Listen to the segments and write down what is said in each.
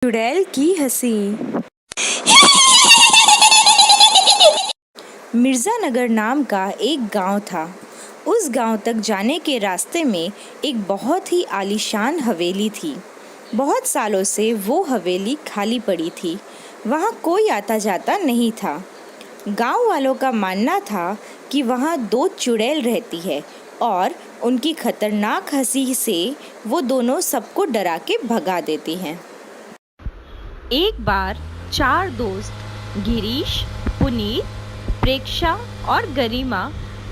चुड़ैल की हंसी। मिर्ज़ानगर नाम का एक गांव था। उस गांव तक जाने के रास्ते में एक बहुत ही आलीशान हवेली थी। बहुत सालों से वो हवेली खाली पड़ी थी। वहाँ कोई आता जाता नहीं था। गांव वालों का मानना था कि वहाँ दो चुड़ैल रहती है और उनकी खतरनाक हंसी से वो दोनों सबको डरा के भगा देती हैं। एक बार 4 दोस्त गिरीश, पुनीत, प्रेक्षा और गरिमा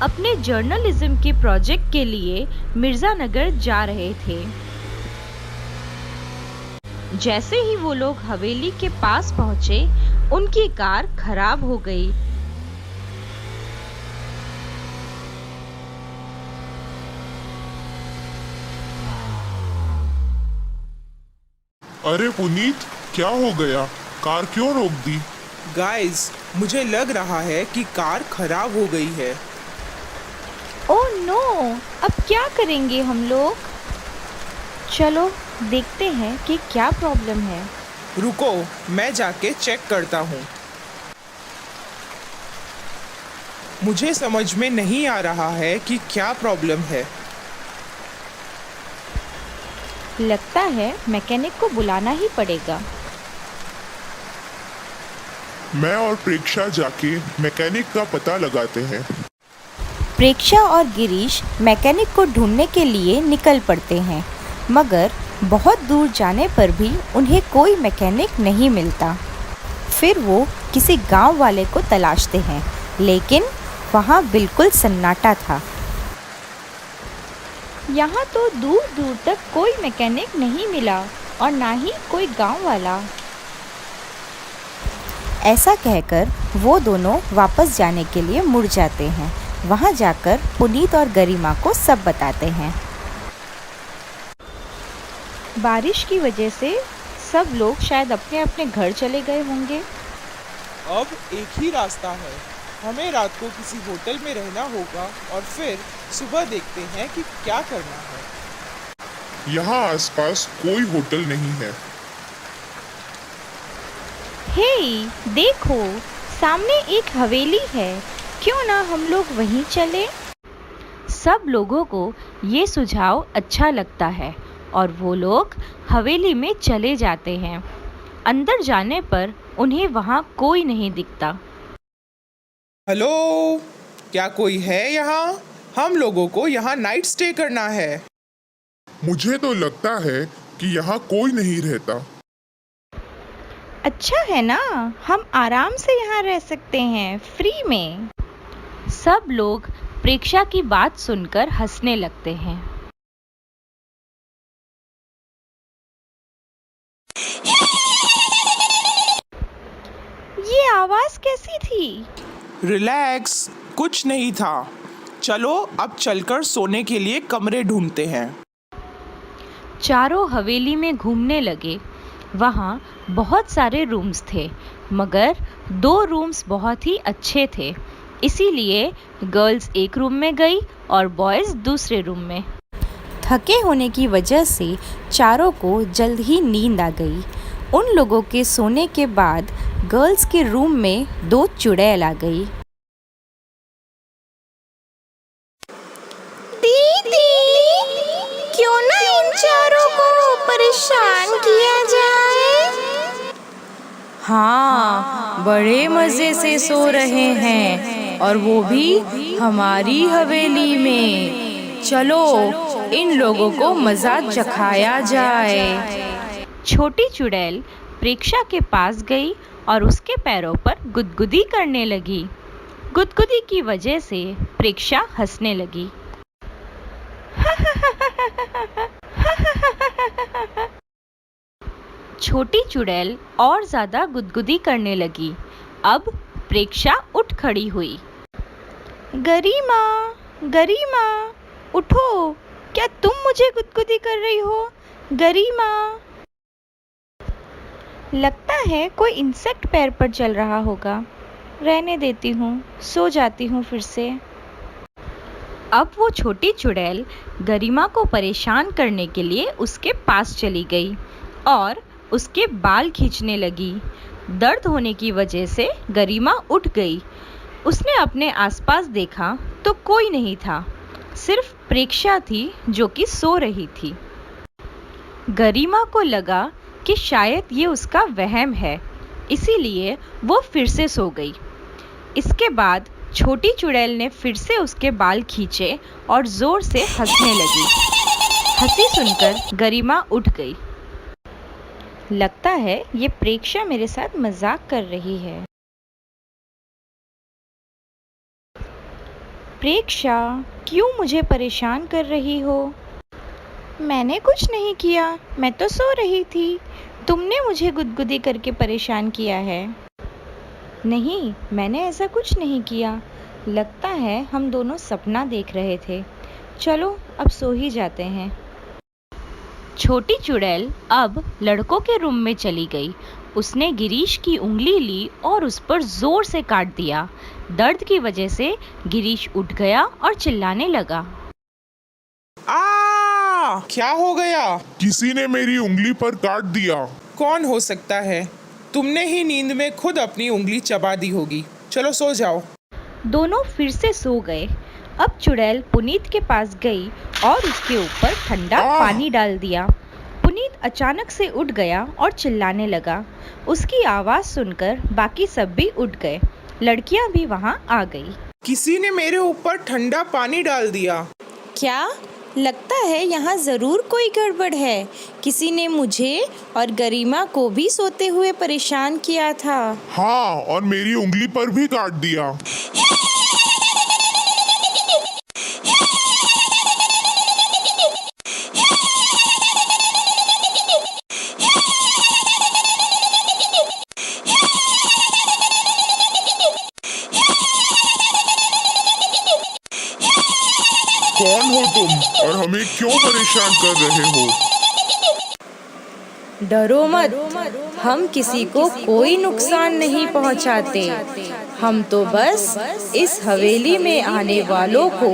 अपने जर्नलिज्म के प्रोजेक्ट के लिए मिर्ज़ानगर जा रहे थे। जैसे ही वो लोग हवेली के पास पहुंचे, उनकी कार खराब हो गई। अरे पुनीत, क्या हो गया? कार क्यों रोक दी? गाइस, मुझे लग रहा है कि कार खराब हो गई है। ओह नो, अब क्या करेंगे हम लोग? चलो देखते हैं कि क्या प्रॉब्लम है। रुको, मैं जाके चेक करता हूँ। मुझे समझ में नहीं आ रहा है कि क्या प्रॉब्लम है। लगता है मैकेनिक को बुलाना ही पड़ेगा। मैं और प्रेक्षा जाके मैकेनिक का पता लगाते हैं। प्रेक्षा और गिरीश मैकेनिक को ढूंढने के लिए निकल पड़ते हैं, मगर बहुत दूर जाने पर भी उन्हें कोई मैकेनिक नहीं मिलता। फिर वो किसी गांव वाले को तलाशते हैं, लेकिन वहाँ बिल्कुल सन्नाटा था। यहाँ तो दूर दूर तक कोई मैकेनिक नहीं मिला और ना ही कोई गांव वाला। ऐसा कहकर वो दोनों वापस जाने के लिए मुड़ जाते हैं। वहाँ जाकर पुनीत और गरिमा को सब बताते हैं। बारिश की वजह से सब लोग शायद अपने अपने घर चले गए होंगे। अब एक ही रास्ता है। हमें रात को किसी होटल में रहना होगा और फिर सुबह देखते हैं कि क्या करना है। यहाँ आसपास कोई होटल नहीं है। हे, देखो, सामने एक हवेली है। क्यों ना हम लोग वहीं चले? सब लोगों को ये सुझाव अच्छा लगता है और वो लोग हवेली में चले जाते हैं। अंदर जाने पर उन्हें वहाँ कोई नहीं दिखता। हेलो, क्या कोई है यहाँ? हम लोगों को यहाँ नाइट स्टे करना है। मुझे तो लगता है कि यहाँ कोई नहीं रहता। अच्छा है ना, हम आराम से यहाँ रह सकते हैं, फ्री में। सब लोग प्रेक्षा की बात सुनकर हंसने लगते हैं। ये आवाज कैसी थी? रिलैक्स, कुछ नहीं था। चलो अब चलकर सोने के लिए कमरे ढूंढते हैं। चारों हवेली में घूमने लगे। वहाँ बहुत सारे रूम्स थे, मगर 2 रूम्स बहुत ही अच्छे थे। इसीलिए गर्ल्स एक रूम में गई और बॉयज़ दूसरे रूम में। थके होने की वजह से चारों को जल्द ही नींद आ गई। उन लोगों के सोने के बाद गर्ल्स के रूम में 2 चुड़ैल आ गई। दीदी, क्यों ना इन चारों को परेशान किया जाए? हाँ, बड़े मजे से सो रहे हैं और वो भी हमारी हवेली में। चलो इन लोगों को मजा चखाया जाए। छोटी चुड़ैल प्रेक्षा के पास गई और उसके पैरों पर गुदगुदी करने लगी। गुदगुदी की वजह से प्रेक्षा हंसने लगी। छोटी चुड़ैल और ज्यादा गुदगुदी करने लगी। अब प्रेक्षा उठ खड़ी हुई। गरिमा, गरिमा, उठो, क्या तुम मुझे गुदगुदी कर रही हो? गरिमा। लगता है कोई इंसेक्ट पैर पर चल रहा होगा। रहने देती हूँ, सो जाती हूँ फिर से। अब वो छोटी चुड़ैल गरिमा को परेशान करने के लिए उसके पास चली गई और उसके बाल खींचने लगी। दर्द होने की वजह से गरिमा उठ गई। उसने अपने आसपास देखा तो कोई नहीं था, सिर्फ प्रेक्षा थी जो कि सो रही थी। गरिमा को लगा कि शायद ये उसका वहम है, इसीलिए वो फिर से सो गई। इसके बाद छोटी चुड़ैल ने फिर से उसके बाल खींचे और जोर से हंसने लगी। हंसी सुनकर गरिमा उठ गई। लगता है ये प्रेक्षा मेरे साथ मजाक कर रही है। प्रेक्षा, क्यों मुझे परेशान कर रही हो? मैंने कुछ नहीं किया, मैं तो सो रही थी। तुमने मुझे गुदगुदी करके परेशान किया है। नहीं, मैंने ऐसा कुछ नहीं किया। लगता है हम दोनों सपना देख रहे थे। चलो अब सो ही जाते हैं। छोटी चुड़ैल अब लड़कों के रूम में चली गई। उसने गिरीश की उंगली ली और उस पर जोर से काट दिया। दर्द की वजह से गिरीश उठ गया और चिल्लाने लगा। क्या हो गया? किसी ने मेरी उंगली पर काट दिया। कौन हो सकता है? तुमने ही नींद में खुद अपनी उंगली चबा दी होगी। चलो सो जाओ। दोनों फिर से सो गए। अब चुड़ैल पुनीत के पास गई और उसके ऊपर ठंडा पानी डाल दिया। पुनीत अचानक से उठ गया और चिल्लाने लगा। उसकी आवाज़ सुनकर बाकी सब भी उठ गए। लड़कियां भी वहां आ गई। किसी ने मेरे ऊपर ठंडा पानी डाल दिया। क्या? लगता है यहाँ ज़रूर कोई गड़बड़ है। किसी ने मुझे और गरिमा को भी सोते हुए परेशान किया था। हाँ, और मेरी उंगली पर भी काट दिया। कौन हो तुम और हमें क्यों परेशान कर रहे हो? डरो मत, हम किसी को कोई नुकसान नहीं पहुंचाते। हम तो बस इस हवेली में आने वालों को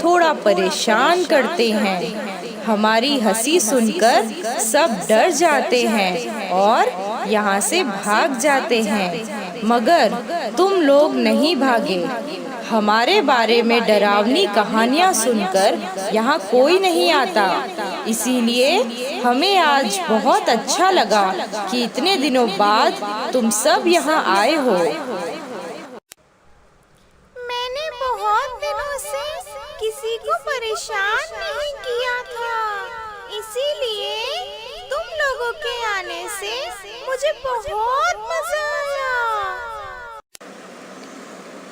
थोड़ा परेशान करते हैं। हमारी हंसी सुनकर सब डर जाते हैं और यहाँ से भाग जाते हैं, मगर तुम लोग नहीं भागे। हमारे बारे में डरावनी कहानियाँ सुनकर यहाँ कोई नहीं आता, इसीलिए हमें आज बहुत अच्छा लगा कि इतने दिनों बाद तुम सब यहाँ आए हो। मैंने बहुत दिनों से किसी को परेशान नहीं किया था, इसीलिए तुम लोगों के आने से मुझे बहुत मजा आया।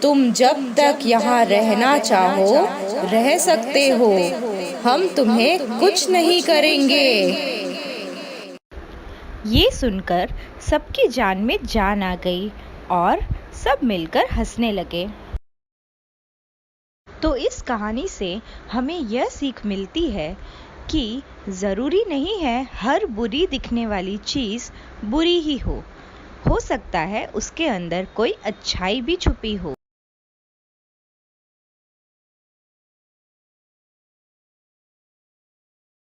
तुम जब तक यहाँ रहना चाहो रह सकते हो, हम तुम्हें कुछ नहीं करेंगे। ये सुनकर सबकी जान में जान आ गई और सब मिलकर हंसने लगे। तो इस कहानी से हमें यह सीख मिलती है कि ज़रूरी नहीं है हर बुरी दिखने वाली चीज़ बुरी ही हो सकता है उसके अंदर कोई अच्छाई भी छुपी हो।